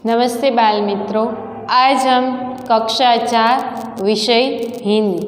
नमस्ते बाल मित्रों, आज हम कक्षा 4 विषय हिंदी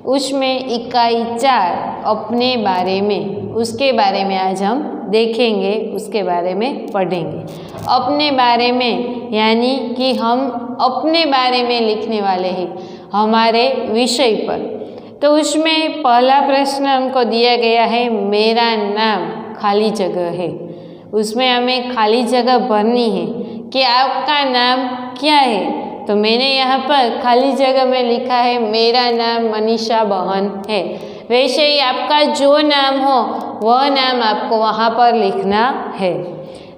उसमें इकाई 4 अपने बारे में उसके बारे में आज हम देखेंगे, उसके बारे में पढ़ेंगे। अपने बारे में यानी कि हम अपने बारे में लिखने वाले हैं हमारे विषय पर। तो उसमें पहला प्रश्न हमको दिया गया है, मेरा नाम खाली जगह है। उसमें हमें खाली जगह भरनी है कि आपका नाम क्या है। तो मैंने यहाँ पर खाली जगह में लिखा है मेरा नाम मनीषा बहन है। वैसे ही आपका जो नाम हो वह नाम आपको वहाँ पर लिखना है।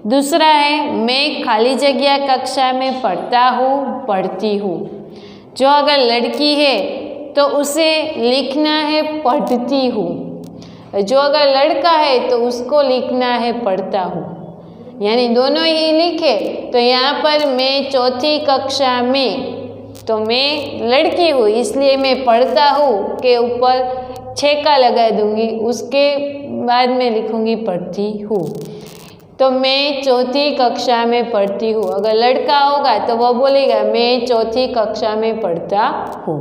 दूसरा है, मैं खाली जगह कक्षा में पढ़ता हूँ, पढ़ती हूँ। जो अगर लड़की है तो उसे लिखना है पढ़ती हूँ। जो अगर लड़का है तो उसको लिखना है पढ़ता हूँ, यानी दोनों ही लिखे। तो यहाँ पर मैं चौथी कक्षा में, तो मैं लड़की हूँ इसलिए मैं पढ़ता हूँ के ऊपर छेका लगा दूंगी, उसके बाद में लिखूंगी पढ़ती हूँ। तो मैं चौथी कक्षा में पढ़ती हूँ। अगर लड़का होगा तो वह बोलेगा मैं चौथी कक्षा में पढ़ता हूँ।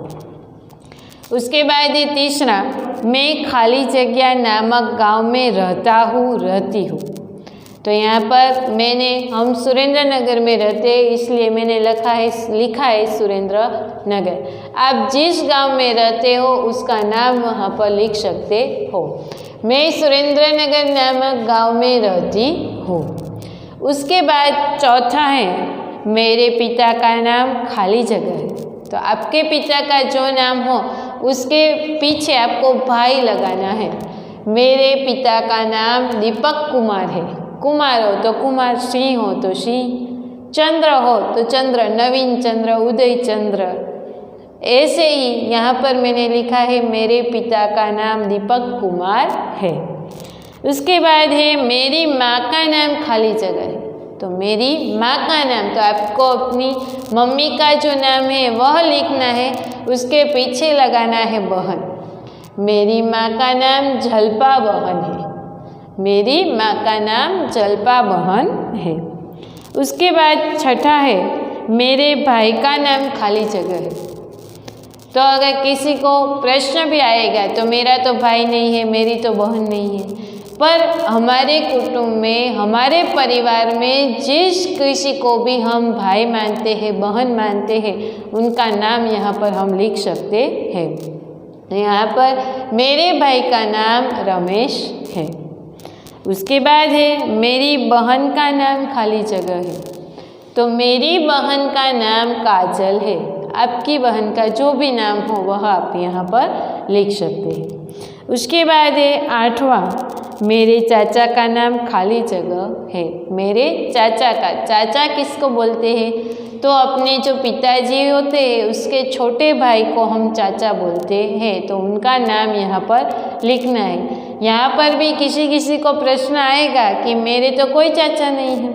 उसके बाद ये तीसरा, मैं खाली जगह नामक गांव में रहता हूँ, रहती हूँ। तो यहाँ पर हम सुरेंद्र नगर में रहते हैं इसलिए मैंने लिखा है सुरेंद्र नगर। आप जिस गांव में रहते हो उसका नाम वहाँ पर लिख सकते हो। मैं सुरेंद्र नगर नामक गांव में रहती हूँ। उसके बाद चौथा है, मेरे पिता का नाम खाली जगह है। तो आपके पिता का जो नाम हो उसके पीछे आपको भाई लगाना है। मेरे पिता का नाम दीपक कुमार है। कुमार हो तो कुमार, सिंह हो तो सिंह, चंद्र हो तो चंद्र, नवीन चंद्र, उदय चंद्र। ऐसे ही यहाँ पर मैंने लिखा है मेरे पिता का नाम दीपक कुमार है। उसके बाद है, मेरी माँ का नाम खाली जगह है। तो मेरी माँ का नाम, तो आपको अपनी मम्मी का जो नाम है वह लिखना है, उसके पीछे लगाना है बहन। मेरी माँ का नाम जल्पा बहन है। मेरी माँ का नाम जल्पा बहन है। उसके बाद छठा है, मेरे भाई का नाम खाली जगह है। तो अगर किसी को प्रश्न भी आएगा तो मेरा तो भाई नहीं है, मेरी तो बहन नहीं है, पर हमारे कुटुंब में, हमारे परिवार में जिस किसी को भी हम भाई मानते हैं, बहन मानते हैं, उनका नाम यहाँ पर हम लिख सकते हैं। यहाँ पर मेरे भाई का नाम रमेश है। उसके बाद है, मेरी बहन का नाम खाली जगह है। तो मेरी बहन का नाम काजल है। आपकी बहन का जो भी नाम हो वह आप यहाँ पर लिख सकते हैं। उसके बाद है आठवां, मेरे चाचा का नाम खाली जगह है। मेरे चाचा का, चाचा किसको बोलते हैं? तो अपने जो पिताजी होते हैं उसके छोटे भाई को हम चाचा बोलते हैं। तो उनका नाम यहाँ पर लिखना है। यहाँ पर भी किसी को प्रश्न आएगा कि मेरे तो कोई चाचा नहीं है।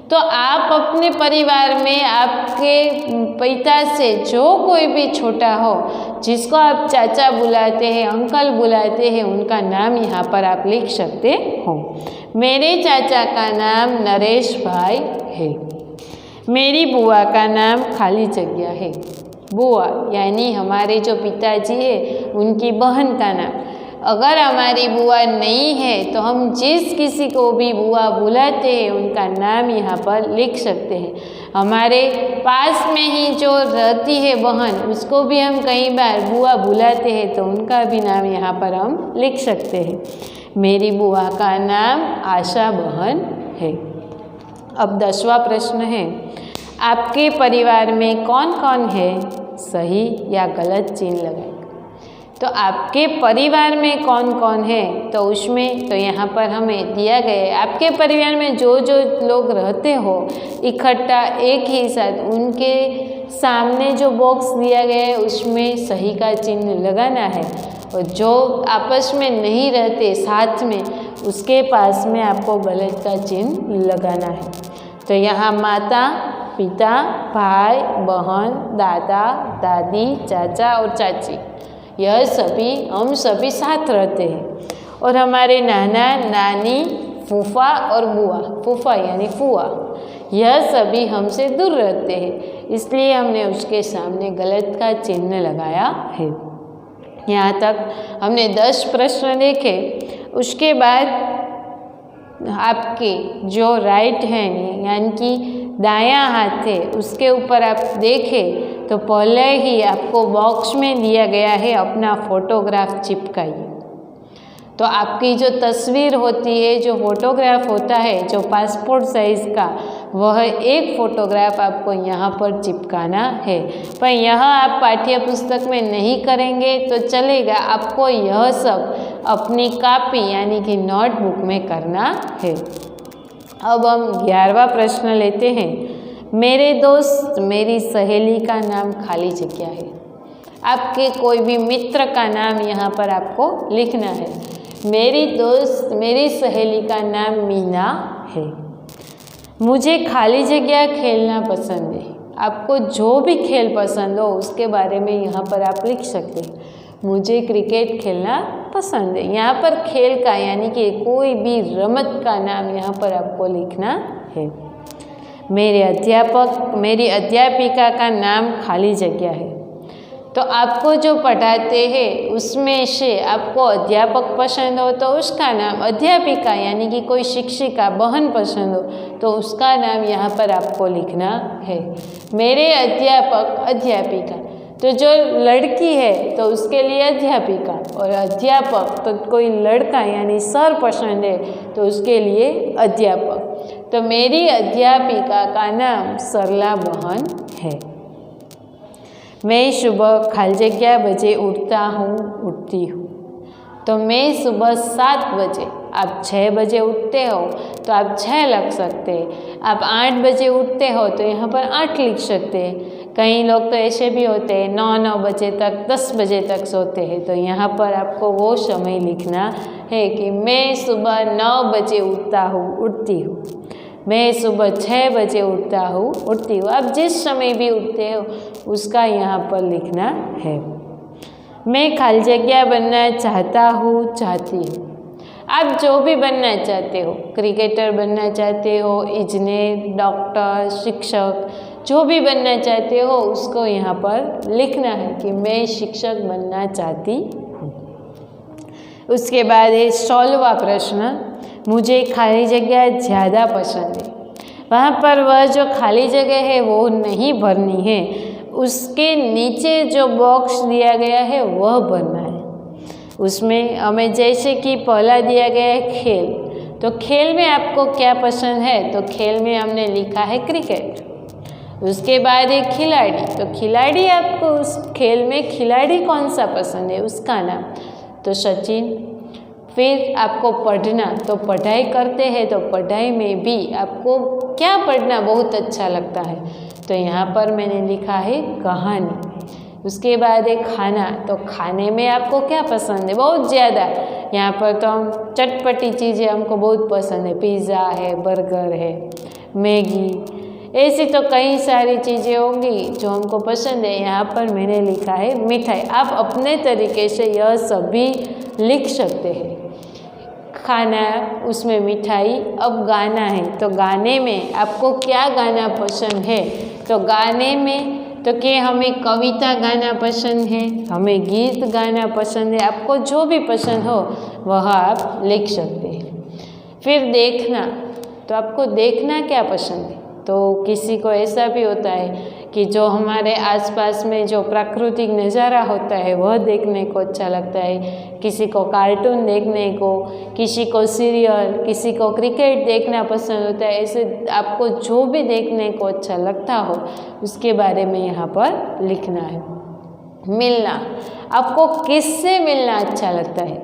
तो आप अपने परिवार में आपके पिता से जो कोई भी छोटा हो, जिसको आप चाचा बुलाते हैं, अंकल बुलाते हैं, उनका नाम यहाँ पर आप लिख सकते हो। मेरे चाचा का नाम नरेश भाई है। मेरी बुआ का नाम खाली जगह है। बुआ यानी हमारे जो पिताजी है उनकी बहन का नाम। अगर हमारी बुआ नहीं है तो हम जिस किसी को भी बुआ बुलाते हैं उनका नाम यहाँ पर लिख सकते हैं। हमारे पास में ही जो रहती है बहन, उसको भी हम कई बार बुआ बुलाते हैं तो उनका भी नाम यहाँ पर हम लिख सकते हैं। मेरी बुआ का नाम आशा बहन है। अब 10वां प्रश्न है, आपके परिवार में कौन कौन है? सही या गलत चिन्ह लगाएं। तो आपके परिवार में कौन कौन है? तो उसमें तो यहाँ पर हमें दिया गया है आपके परिवार में जो लोग रहते हो इकट्ठा एक ही साथ, उनके सामने जो बॉक्स दिया गया है उसमें सही का चिन्ह लगाना है। और जो आपस में नहीं रहते साथ में, उसके पास में आपको गलत का चिन्ह लगाना है। तो यहाँ माता, पिता, भाई, बहन, दादा, दादी, चाचा और चाची, यह सभी हम सभी साथ रहते हैं। और हमारे नाना, नानी, फूफा और बुआ, फूफा यानी फुआ, यह सभी हमसे दूर रहते हैं, इसलिए हमने उसके सामने गलत का चिन्ह लगाया है। यहाँ तक हमने 10 प्रश्न देखे। उसके बाद आपके जो राइट हैंड यानी कि दायां हाथ है उसके ऊपर आप देखें तो पहले ही आपको बॉक्स में दिया गया है अपना फोटोग्राफ चिपकाइए। तो आपकी जो तस्वीर होती है, जो फोटोग्राफ होता है, जो पासपोर्ट साइज़ का, वह एक फ़ोटोग्राफ आपको यहाँ पर चिपकाना है। पर यह आप पाठ्य पुस्तक में नहीं करेंगे तो चलेगा, आपको यह सब अपनी कॉपी यानी कि नोटबुक में करना है। अब हम 11वां प्रश्न लेते हैं। मेरे दोस्त मेरी सहेली का नाम खाली जगह है। आपके कोई भी मित्र का नाम यहाँ पर आपको लिखना है। मेरी दोस्त मेरी सहेली का नाम मीना है। मुझे खाली जगह खेलना पसंद है। आपको जो भी खेल पसंद हो उसके बारे में यहाँ पर आप लिख सकते हैं। मुझे क्रिकेट खेलना पसंद है। यहाँ पर खेल का यानी कि कोई भी रमत का नाम यहाँ पर आपको लिखना है। मेरे अध्यापक मेरी अध्यापिका का नाम खाली जगह है। तो आपको जो पढ़ाते हैं उसमें से आपको अध्यापक पसंद हो तो उसका नाम, अध्यापिका यानी कि कोई शिक्षिका बहन पसंद हो तो उसका नाम यहाँ पर आपको लिखना है। मेरे अध्यापक अध्यापिका, तो जो लड़की है तो उसके लिए अध्यापिका, और अध्यापक तो कोई लड़का यानी सर पसंद है तो उसके लिए अध्यापक। तो मेरी अध्यापिका का नाम सरला बहन है। मैं सुबह खाली जगह बजे उठती हूँ। तो मैं सुबह 7 बजे, आप 6 बजे उठते हो तो आप 6 लिख सकते हैं। आप 8 बजे उठते हो तो यहाँ पर 8 लिख सकते हैं। कई लोग तो ऐसे भी होते हैं 9 बजे तक 10 बजे तक सोते हैं, तो यहाँ पर आपको वो समय लिखना है कि मैं सुबह 9 बजे उठती हूँ। मैं सुबह 6 बजे उठती हूँ। आप जिस समय भी उठते हो उसका यहाँ पर लिखना है। मैं खाली जगह बनना चाहती हूँ। आप जो भी बनना चाहते हो, क्रिकेटर बनना चाहते हो, इंजीनियर, डॉक्टर, शिक्षक, जो भी बनना चाहते हो उसको यहाँ पर लिखना है कि मैं शिक्षक बनना चाहती हूँ। उसके बाद है 16वां प्रश्न। मुझे खाली जगह ज़्यादा पसंद है। वहाँ पर वह जो खाली जगह है वो नहीं भरनी है, उसके नीचे जो बॉक्स दिया गया है वह भरना है। उसमें हमें जैसे कि पहला दिया गया है खेल, तो खेल में आपको क्या पसंद है, तो खेल में हमने लिखा है क्रिकेट। उसके बाद एक खिलाड़ी, तो खिलाड़ी आपको उस खेल में खिलाड़ी कौन सा पसंद है उसका नाम, तो सचिन। फिर आपको पढ़ना, तो पढ़ाई करते हैं तो पढ़ाई में भी आपको क्या पढ़ना बहुत अच्छा लगता है, तो यहाँ पर मैंने लिखा है कहानी। उसके बाद एक खाना, तो खाने में आपको क्या पसंद है, बहुत ज़्यादा। यहाँ पर तो हम चटपटी चीज़ें हमको बहुत पसंद है, पिज़्ज़ा है, बर्गर है, मैगी, ऐसी तो कई सारी चीज़ें होंगी जो हमको पसंद है। यहाँ पर मैंने लिखा है मिठाई। आप अपने तरीके से यह सभी लिख सकते हैं। खाना, उसमें मिठाई। अब गाना है, तो गाने में आपको क्या गाना पसंद है, तो गाने में तो कि हमें कविता गाना पसंद है, हमें गीत गाना पसंद है, आपको जो भी पसंद हो वह आप लिख सकते हैं। फिर देखना, तो आपको देखना क्या पसंद है, तो किसी को ऐसा भी होता है कि जो हमारे आसपास में जो प्राकृतिक नज़ारा होता है वह देखने को अच्छा लगता है, किसी को कार्टून देखने को, किसी को सीरियल, किसी को क्रिकेट देखना पसंद होता है। ऐसे आपको जो भी देखने को अच्छा लगता हो उसके बारे में यहाँ पर लिखना है। मिलना, आपको किससे मिलना अच्छा लगता है,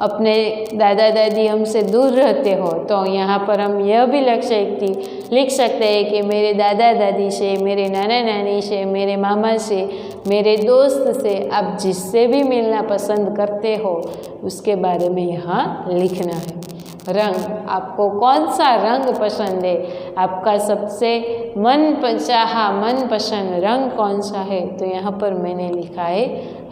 अपने दादा दादी हमसे दूर रहते हो तो यहाँ पर हम यह भी लिख सकते हैं कि मेरे दादा दादी से, मेरे नाना नानी से, मेरे मामा से, मेरे दोस्त से, आप जिससे भी मिलना पसंद करते हो उसके बारे में यहाँ लिखना है। रंग, आपको कौन सा रंग पसंद है, आपका सबसे मनपसंद रंग कौन सा है, तो यहाँ पर मैंने लिखा है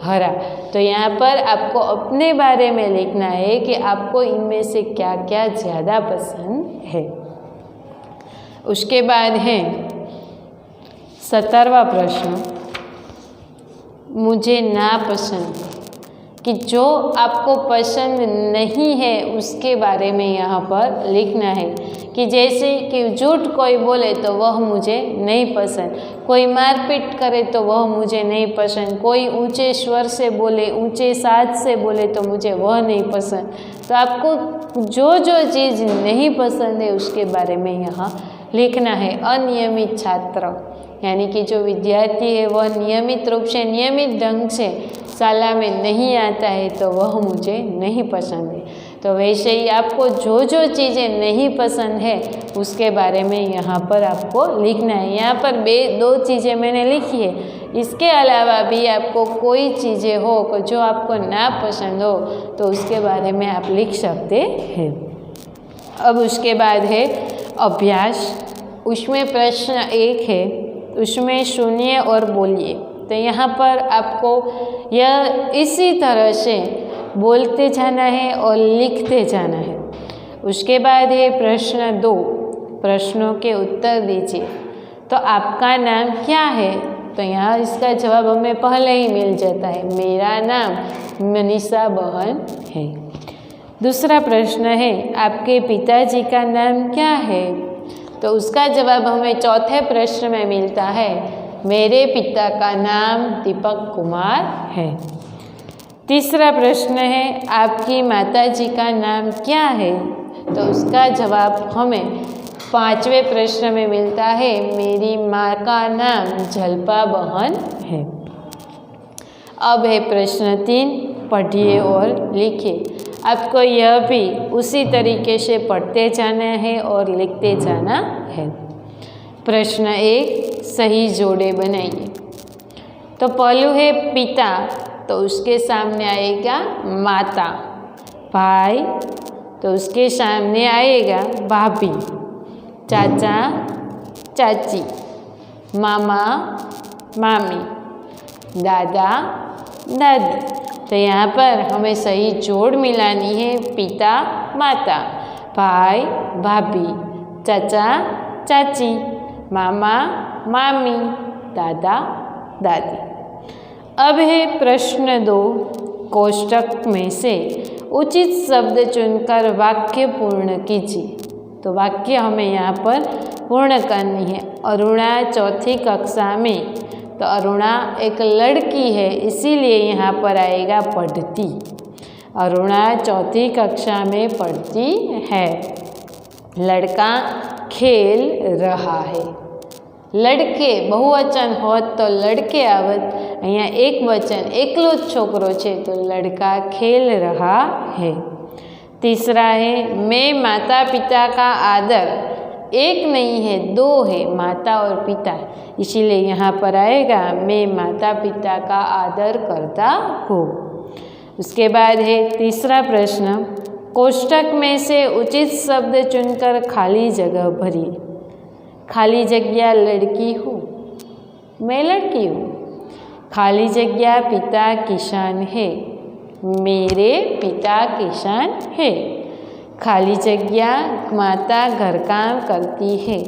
हरा। तो यहाँ पर आपको अपने बारे में लिखना है कि आपको इनमें से क्या क्या ज़्यादा पसंद है। उसके बाद है 17वां प्रश्न, मुझे नापसंद, कि जो आपको पसंद नहीं है उसके बारे में यहाँ पर लिखना है। कि जैसे कि झूठ कोई बोले तो वह मुझे नहीं पसंद, कोई मारपीट करे तो वह मुझे नहीं पसंद, कोई ऊंचे स्वर से बोले, ऊंचे साज से बोले तो मुझे वह नहीं पसंद। तो आपको जो जो चीज़ नहीं पसंद है उसके बारे में यहाँ लिखना है। अनियमित छात्र, यानी कि जो विद्यार्थी है वह नियमित रूप से, नियमित ढंग से शाला में नहीं आता है तो वह मुझे नहीं पसंद है। तो वैसे ही आपको जो जो चीज़ें नहीं पसंद है उसके बारे में यहाँ पर आपको लिखना है। यहाँ पर दो चीज़ें मैंने लिखी है, इसके अलावा भी आपको कोई चीज़ें हो जो आपको ना पसंद हो तो उसके बारे में आप लिख सकते हैं। अब उसके बाद है अभ्यास, उसमें प्रश्न 1 है, उसमें सुनिए और बोलिए। तो यहाँ पर आपको यह इसी तरह से बोलते जाना है और लिखते जाना है। उसके बाद है प्रश्न 2, प्रश्नों के उत्तर दीजिए। तो आपका नाम क्या है? तो यहाँ इसका जवाब हमें पहले ही मिल जाता है, मेरा नाम मनीषा बहन है। दूसरा प्रश्न है, आपके पिताजी का नाम क्या है? तो उसका जवाब हमें चौथे प्रश्न में मिलता है, मेरे पिता का नाम दीपक कुमार है। तीसरा प्रश्न है, आपकी माताजी का नाम क्या है? तो उसका जवाब हमें 5वें प्रश्न में मिलता है, मेरी माँ का नाम जल्पा बहन है। अब है प्रश्न 3, पढ़िए और लिखिए। आपको यह भी उसी तरीके से पढ़ते जाना है और लिखते जाना है। प्रश्न 1, सही जोड़े बनाइए। तो पहलू है पिता, तो उसके सामने आएगा माता, भाई तो उसके सामने आएगा भाभी, चाचा चाची, मामा मामी, दादा दादी। तो यहाँ पर हमें सही जोड़ मिलानी है, पिता माता, भाई भाभी, चाचा चाची, मामा मामी, दादा दादी। अब है प्रश्न 2, कोष्टक में से उचित शब्द चुनकर वाक्य पूर्ण कीजिए। तो वाक्य हमें यहाँ पर पूर्ण करनी है। अरुणा 4th कक्षा में, तो अरुणा एक लड़की है इसीलिए यहाँ पर आएगा पढ़ती। अरुणा 4th कक्षा में पढ़ती है। लड़का खेल रहा है। लड़के बहुवचन होत तो लड़के आवत, અહીંયા एक वचन एकलो ज छोकरो छे तो लड़का खेल रहा है। तीसरा है, मैं माता पिता का आदर, एक नहीं है 2 है, माता और पिता, इसीलिए यहाँ पर आएगा मैं माता पिता का आदर करता हूँ। उसके बाद है तीसरा प्रश्न, कोष्टक में से उचित शब्द चुनकर खाली जगह भरिए। खाली जगह लड़की हूँ, मैं लड़की हूँ। खाली जगह पिता किसान है, मेरे पिता किसान है। खाली जगह माता घर काम करती है,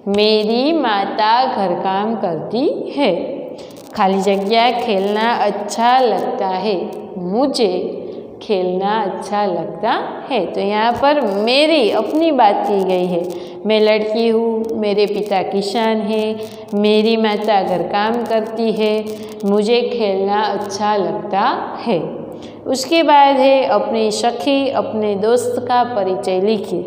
मेरी माता घर काम करती है। खाली जगह खेलना अच्छा लगता है, मुझे खेलना अच्छा लगता है। तो यहाँ पर मेरी अपनी बात की गई है, मैं लड़की हूँ, मेरे पिता किसान हैं, मेरी माता घर काम करती है, मुझे खेलना अच्छा लगता है। उसके बाद है अपनी सखी, अपने दोस्त का परिचय लिखिए।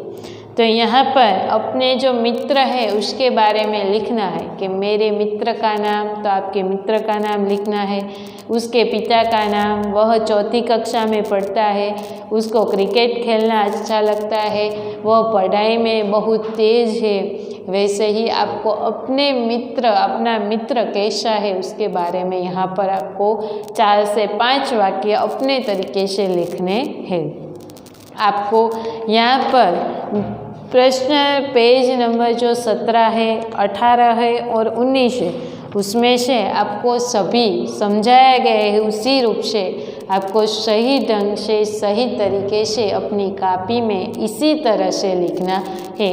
तो यहाँ पर अपने जो मित्र है उसके बारे में लिखना है कि मेरे मित्र का नाम, तो आपके मित्र का नाम लिखना है। उसके पिता का नाम, वह 4th कक्षा में पढ़ता है, उसको क्रिकेट खेलना अच्छा लगता है, वह पढ़ाई में बहुत तेज़ है। वैसे ही आपको अपने मित्र, अपना मित्र कैसा है उसके बारे में यहाँ पर आपको 4 से 5 वाक्य अपने तरीके से लिखने हैं। आपको यहाँ पर प्रश्न पेज नंबर जो 17 है, 18 है और 19 है, उसमें से आपको सभी समझाया गया है उसी रूप से आपको सही ढंग से सही तरीके से अपनी कॉपी में इसी तरह से लिखना है।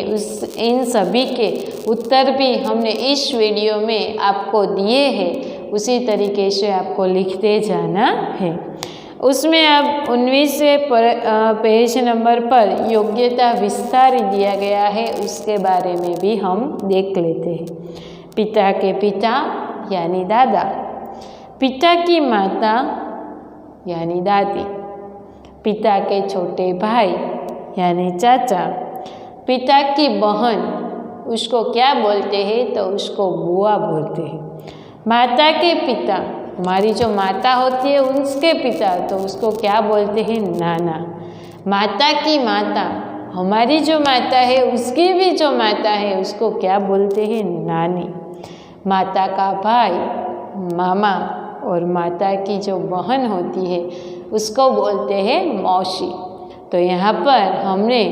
इन सभी के उत्तर भी हमने इस वीडियो में आपको दिए हैं, उसी तरीके से आपको लिखते जाना है। उसमें अब 19 पेज नंबर पर योग्यता विस्तार दिया गया है, उसके बारे में भी हम देख लेते हैं। पिता के पिता यानी दादा, पिता की माता यानी दादी, पिता के छोटे भाई यानी चाचा, पिता की बहन उसको क्या बोलते हैं तो उसको बुआ बोलते हैं। माता के पिता, हमारी जो माता होती है उसके पिता तो उसको क्या बोलते हैं, नाना। माता की माता, हमारी जो माता है उसकी भी जो माता है उसको क्या बोलते हैं, नानी। माता का भाई मामा और माता की जो बहन होती है उसको बोलते हैं मौसी। तो यहाँ पर हमने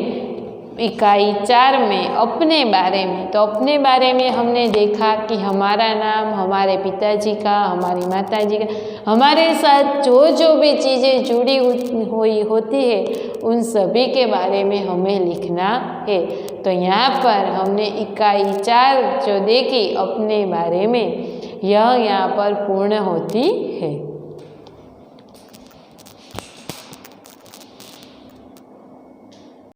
इकाई 4 में अपने बारे में, तो अपने बारे में हमने देखा कि हमारा नाम, हमारे पिताजी का, हमारी माताजी का, हमारे साथ जो जो भी चीज़ें जुड़ी हुई होती है उन सभी के बारे में हमें लिखना है। तो यहाँ पर हमने इकाई 4 जो देखी अपने बारे में, यह यहाँ पर पूर्ण होती है।